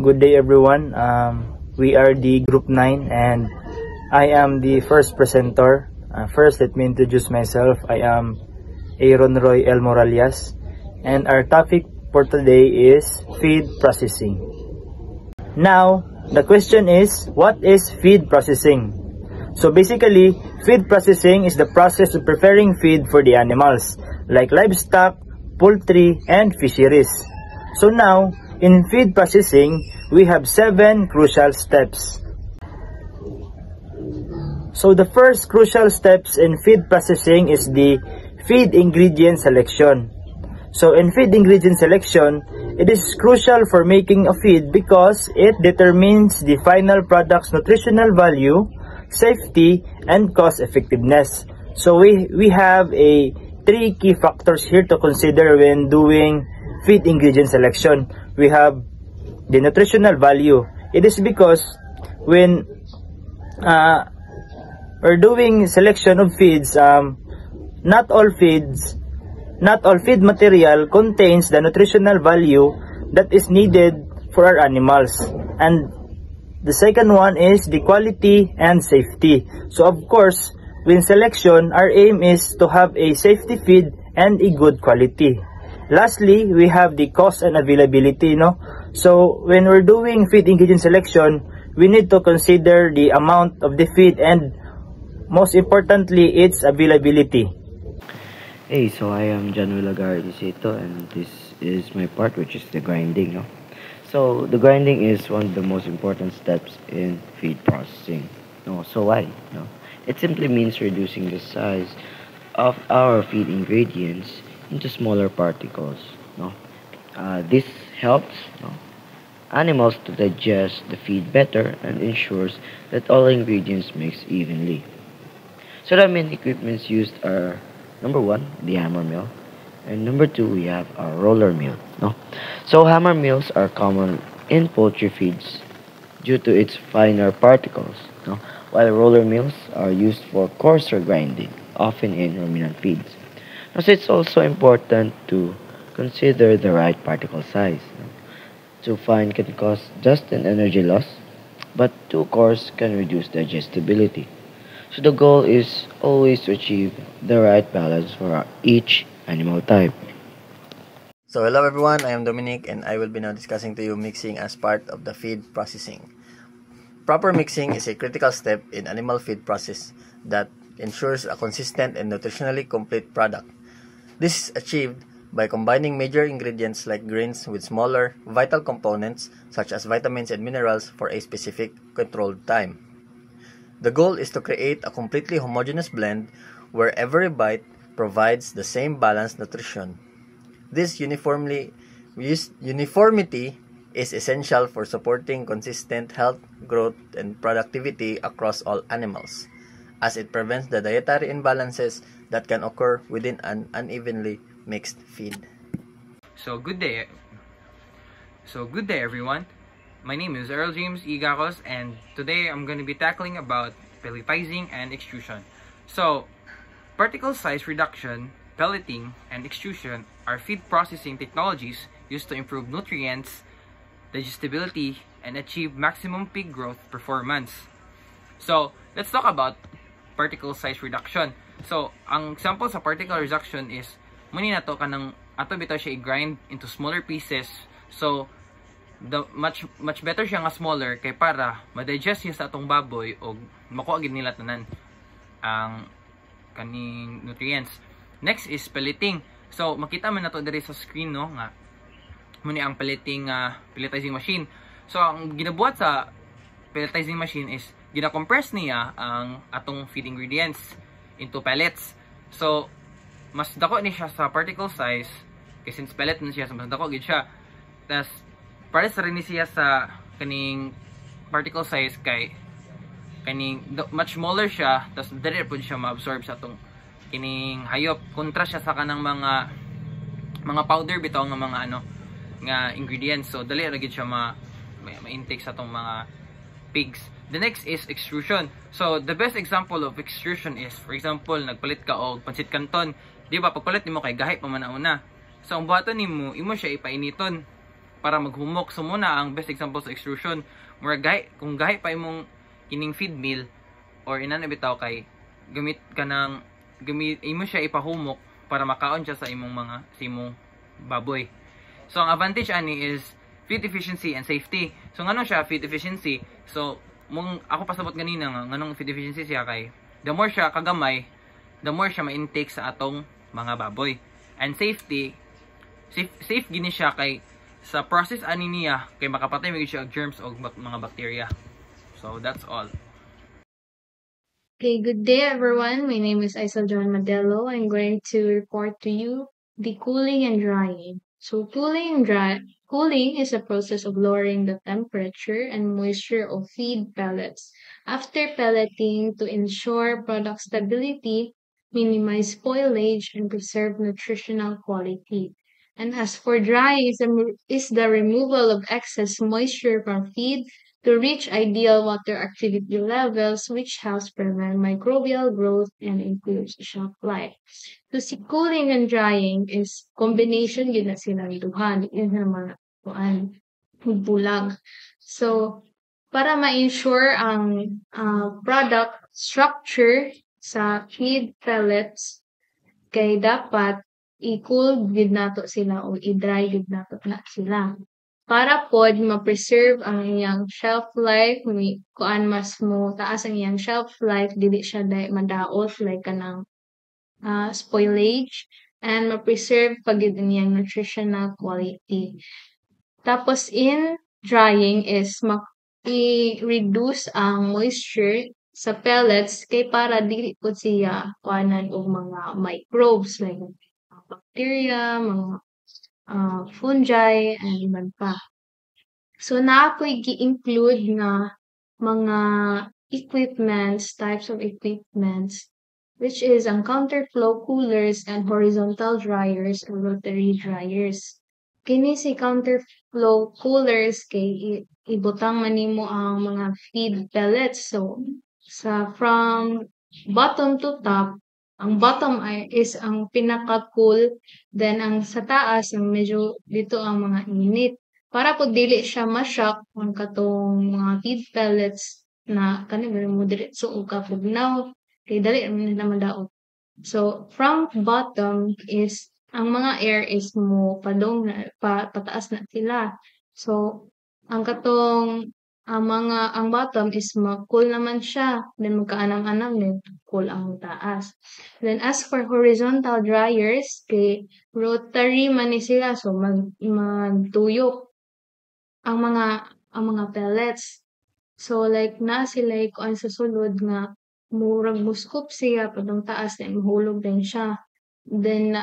Good day everyone. We are the Group 9 and I am the first presenter. First, let me introduce myself. I am Aaron Roy L. Moralias and our topic for today is feed processing. Now, the question is, what is feed processing? So basically, feed processing is the process of preparing feed for the animals like livestock, poultry, and fisheries. So now, in feed processing, we have 7 crucial steps. So the first crucial steps in feed processing is the feed ingredient selection. So in feed ingredient selection, it is crucial for making a feed because it determines the final product's nutritional value, safety, and cost effectiveness. So we have 3 key factors here to consider when doing feed ingredient selection. We have the nutritional value. It is because when we're doing selection of feeds, not all feed material contains the nutritional value that is needed for our animals. And the second one is the quality and safety. So of course, when selection, our aim is to have a safety feed and a good quality. Lastly, we have the cost and availability, So when we're doing feed ingredient selection, we need to consider the amount of the feed and most importantly, its availability. Hey, so I am John Villagar Isidro and this is my part, which is the grinding. So the grinding is one of the most important steps in feed processing. So why? It simply means reducing the size of our feed ingredients into smaller particles. This helps animals to digest the feed better and ensures that all ingredients mix evenly. So the main equipments used are number 1, the hammer mill, and number 2, we have our roller mill. So hammer mills are common in poultry feeds due to its finer particles, while roller mills are used for coarser grinding, often in ruminant feeds. So it's also important to consider the right particle size. Too fine can cause just an energy loss, but too coarse can reduce digestibility. So the goal is always to achieve the right balance for each animal type. So hello everyone, I am Dominic and I will be now discussing to you mixing as part of the feed processing. Proper mixing is a critical step in animal feed process that ensures a consistent and nutritionally complete product. This is achieved by combining major ingredients like grains with smaller, vital components such as vitamins and minerals for a specific controlled time. The goal is to create a completely homogeneous blend where every bite provides the same balanced nutrition. This uniformity is essential for supporting consistent health, growth, and productivity across all animals, as it prevents the dietary imbalances that can occur within an unevenly mixed feed. So good day everyone. My name is Earl James Igacos and today I'm going to be tackling about pelletizing and extrusion. So particle size reduction, pelleting, and extrusion are feed processing technologies used to improve nutrients, digestibility, and achieve maximum pig growth performance. So let's talk about particle size reduction. So ang example sa particle reduction is muni na to kanang ato bitaw siya i-grind into smaller pieces. So the much better siya nga smaller kay para ma-digest niya sa atong baboy o makuha gid nila tanan ang kaning nutrients. Next is pelleting. So makita man nato diri sa screen nga muni ang pelletizing machine. So ang ginabuhat sa pelletizing machine is gina-compress niya ang atong feed ingredients into pellets. So mas dako ni siya sa particle size kasi since pellet na siya, so mas dako gid siya. Tas para sa rin siya sa kaning particle size kay kaning much smaller siya, tas dali pud siya ma-absorb sa atong kining hayop kontra siya sa kanang mga powder bitaw nga mga nga ingredients. So dali ra gid siya ma-intake sa atong mga pigs. The next is extrusion. So the best example of extrusion is, for example, nagpalit ka og pansit canton, di ba? Pagpalit nimo kay gahit pa man una. So ang buhaton nimo, imo siya ipainiton para maghumok. So muna ang best example sa extrusion, kung gahi pa imong kining feed mill or inan bitaw kay gamit imo siya ipahumok para makaon siya sa imong baboy. So ang advantage ani is feed efficiency and safety. So ngano siya feed efficiency? So ako pasabot ganina nga nganong feed efficiency siya kay the more siya kagamay, the more siya ma-intake sa atong mga baboy. And safety, safe gini siya kay sa process ani niya kay makapatay magid siya og germs o mga bacteria. So that's all. Okay, good day everyone. My name is Isel John Madelo. I'm going to report to you the cooling and drying. So cooling is a process of lowering the temperature and moisture of feed pellets. After pelleting to ensure product stability, minimize spoilage, and preserve nutritional quality. And as for drying is the removal of excess moisture from feed to reach ideal water activity levels, which helps prevent microbial growth and improves shelf life. So si cooling and drying is combination yun na silang duha. Yun na mga bulag. So, para ma-ensure ang product structure sa feed pellets, kay dapat i-cool gid nato sila o i-dry gid nato na sila. Para pod ma-preserve ang iyang shelf life, kuan mas mo taas ang iyang shelf life, dili siya madaot like kanang spoilage, and ma-preserve pagid ang iyang nutritional quality. Tapos in drying is i-reduce ang moisture sa pellets kay para dili po siya kuanan og mga microbes like bacteria, mga fungi, and iban pa. So naakoy gi-include nga mga types of equipments, which is ang counterflow coolers and horizontal dryers or rotary dryers. Kini si counterflow coolers kay ibutang man nimo ang mga feed pellets. So from bottom to top, ang bottom is ang pinaka-cool, then ang sa taas ang medyo dito ang mga init. Para po dili siya ma-shock ang katong mga feed pellets na kanang mo diretso og kapugnaw kay dali na madaot. So from bottom is ang mga air is mo padong na pataas na sila. So ang katong ang bottom is ma-cool naman siya, then magkaanam-anam din cool ang taas. Then as for horizontal dryers, kay rotary man ni sila, so magtuyok ang mga pellets. So like na sila kuan sa sulod nga murag muskop siya padong taas na mahulog din siya. Then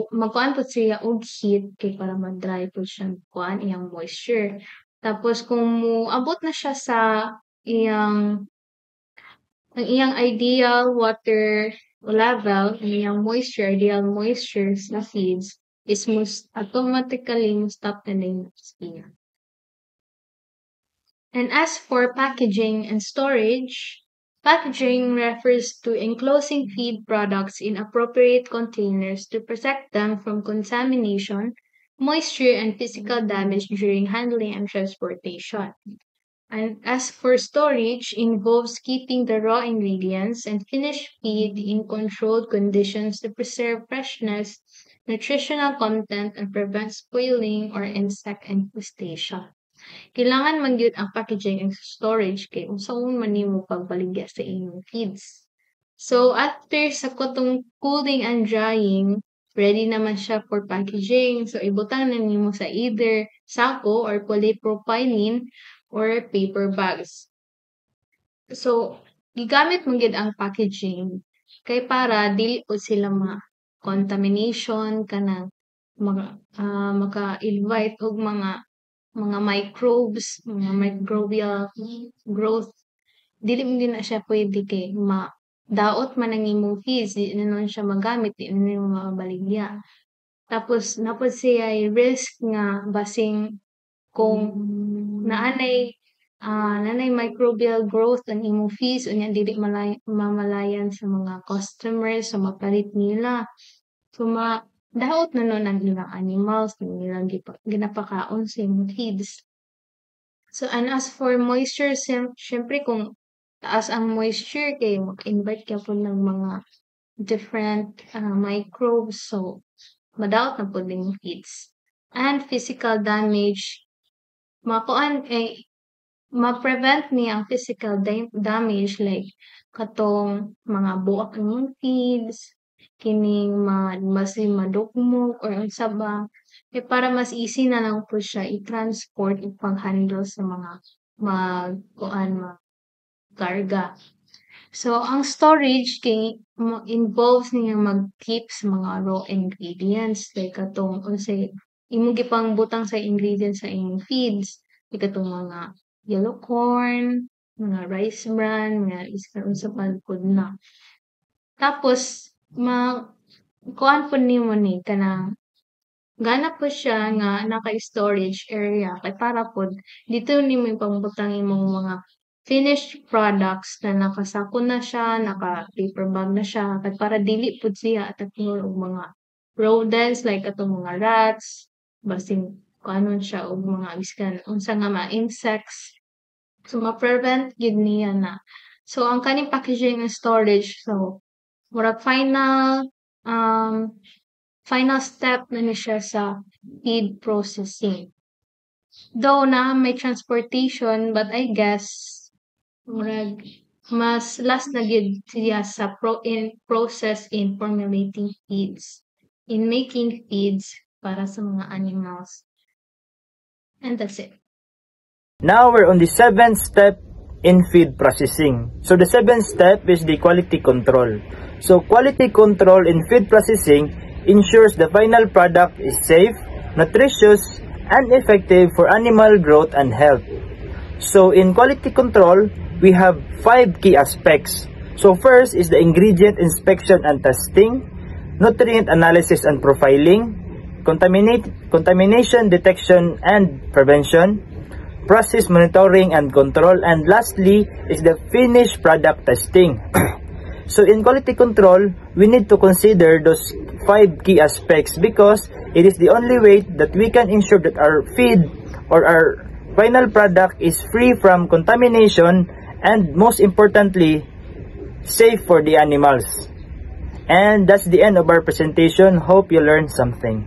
magkuan po siya og heat kay para mag-dry po siya kuan iyang moisture. Tapos kung moabot na siya sa ang iyang ideal water level, ang iyang ideal moisture sa feeds is automatically stop na din siya. And as for packaging and storage, packaging refers to enclosing feed products in appropriate containers to protect them from contamination, moisture, and physical damage during handling and transportation. And as for storage, involves keeping the raw ingredients and finished feed in controlled conditions to preserve freshness, nutritional content, and prevent spoiling or insect infestation. Kailangan man gyud ang packaging and storage kay unsaon man nimo pagbaligya sa inyong feeds. So after sa katong cooling and drying, ready naman siya for packaging. So ibutang na nimo sa either sako or polypropylene or paper bags. So gigamit man gyud ang packaging kay para dili po sila contamination kanang maka-invite og mga microbes, mga microbial growth. Dili mo din na siya pwede kay daot man ang imong feeds, di na nun siya magamit, di na nun mabaligya. Tapos napod siya risk nga basing kung naanay microbial growth ang imong feeds unya dili mamalayan sa mga customers sa mapalit nila. So daot na nun ang ilang animals, nilang ginapakaon sa imong feeds. So, and as for moisture, syempre kung taas ang moisture, kay mag-invite ka po ng mga different microbes. So, madaot na po din yung feeds. And physical damage, ma-prevent niya ang physical damage like katong mga buak ng feeds, kining madugmog or unsa ba, para mas easy na lang po siya i-transport, ipang-handle sa mga karga. So, ang storage involves niya mag-keep sa mga raw ingredients like katong imong gipang butang sa ingredients sa inyong feeds, like katong mga yellow corn, mga rice bran, mga iskaron sa palpod na. Tapos, kuan po nimo ni kanang gana po siya nga naka-storage area kay para po dito nimo ipangbutang imong mga finished products na nakasako na siya, naka-paper bag na siya, kay para dili po siya atakyon og mga rodents like atong mga rats, basing kuanon siya og mga iskan unsa nga mga insects. So, ma-prevent yun niya na. So, ang kaning packaging and storage, so, murag final step na ni siya sa feed processing. Though na may transportation, but I guess, murag, mas last na gid siya sa process in formulating feeds, in making feeds para sa mga animals. And that's it. Now we're on the 7th step in feed processing. So the 7th step is the quality control. So quality control in feed processing ensures the final product is safe, nutritious, and effective for animal growth and health. So in quality control, we have 5 key aspects. So first is the ingredient inspection and testing, nutrient analysis and profiling, contamination detection and prevention, process monitoring and control, and lastly is the finished product testing. So in quality control, we need to consider those 5 key aspects because it is the only way that we can ensure that our feed or our final product is free from contamination and most importantly, safe for the animals. And that's the end of our presentation. Hope you learned something.